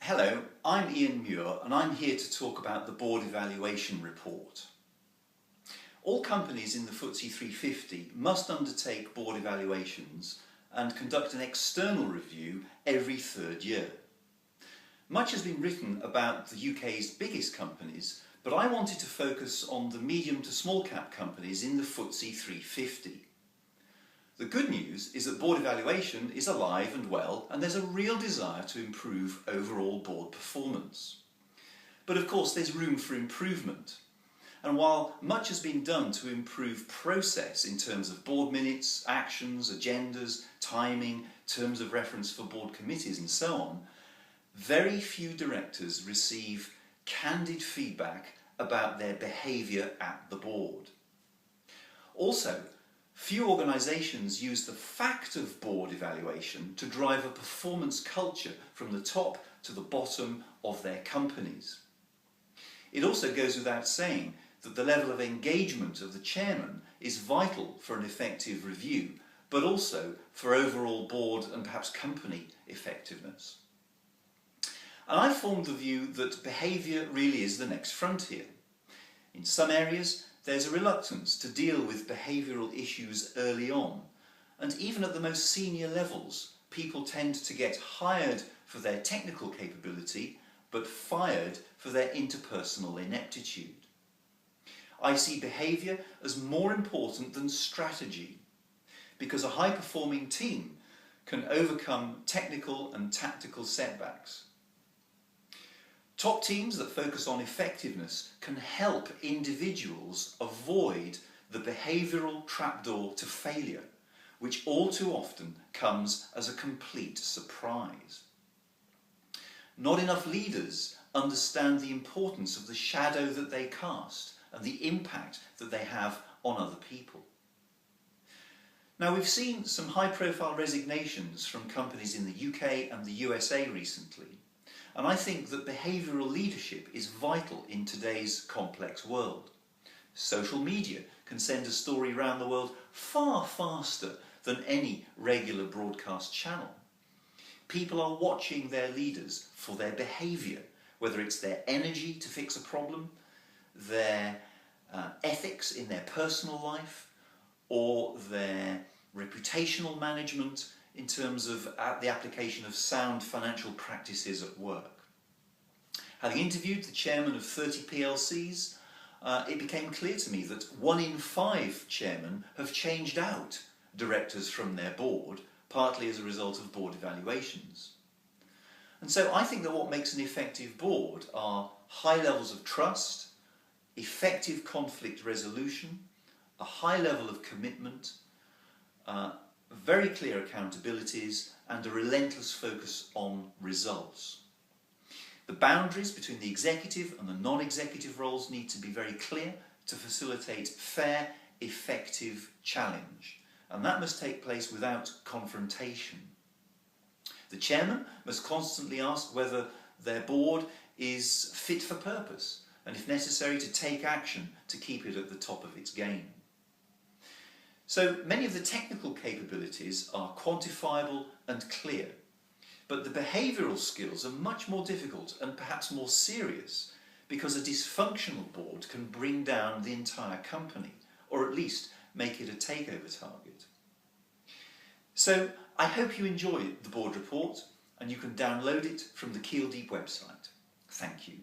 Hello, I'm Ian Muir and I'm here to talk about the Board Evaluation Report. All companies in the FTSE 350 must undertake board evaluations and conduct an external review every third year. Much has been written about the UK's biggest companies, but I wanted to focus on the medium to small cap companies in the FTSE 350. The good news is that board evaluation is alive and well, and there's a real desire to improve overall board performance. But of course there's room for improvement. And while much has been done to improve process in terms of board minutes, actions, agendas, timing, terms of reference for board committees and so on, very few directors receive candid feedback about their behaviour at the board. Also, few organisations use the fact of board evaluation to drive a performance culture from the top to the bottom of their companies. It also goes without saying that the level of engagement of the chairman is vital for an effective review, but also for overall board and perhaps company effectiveness. And I formed the view that behaviour really is the next frontier. In some areas, there's a reluctance to deal with behavioural issues early on, and even at the most senior levels, people tend to get hired for their technical capability, but fired for their interpersonal ineptitude. I see behaviour as more important than strategy, because a high-performing team can overcome technical and tactical setbacks. Top teams that focus on effectiveness can help individuals avoid the behavioural trapdoor to failure, which all too often comes as a complete surprise. Not enough leaders understand the importance of the shadow that they cast and the impact that they have on other people. Now, we've seen some high-profile resignations from companies in the UK and the USA recently. And I think that behavioural leadership is vital in today's complex world. Social media can send a story around the world far faster than any regular broadcast channel. People are watching their leaders for their behaviour, whether it's their energy to fix a problem, their ethics in their personal life, or their reputational management in terms of the application of sound financial practices at work. Having interviewed the chairman of 30 PLCs, it became clear to me that 1 in 5 chairmen have changed out directors from their board, partly as a result of board evaluations. And so I think that what makes an effective board are high levels of trust, effective conflict resolution, a high level of commitment, very clear accountabilities, and a relentless focus on results. The boundaries between the executive and the non-executive roles need to be very clear to facilitate fair, effective challenge, and that must take place without confrontation. The chairman must constantly ask whether their board is fit for purpose, and if necessary to take action to keep it at the top of its game. So many of the technical capabilities are quantifiable and clear, but the behavioural skills are much more difficult and perhaps more serious, because a dysfunctional board can bring down the entire company, or at least make it a takeover target. So I hope you enjoy the board report, and you can download it from the Keeldeep website. Thank you.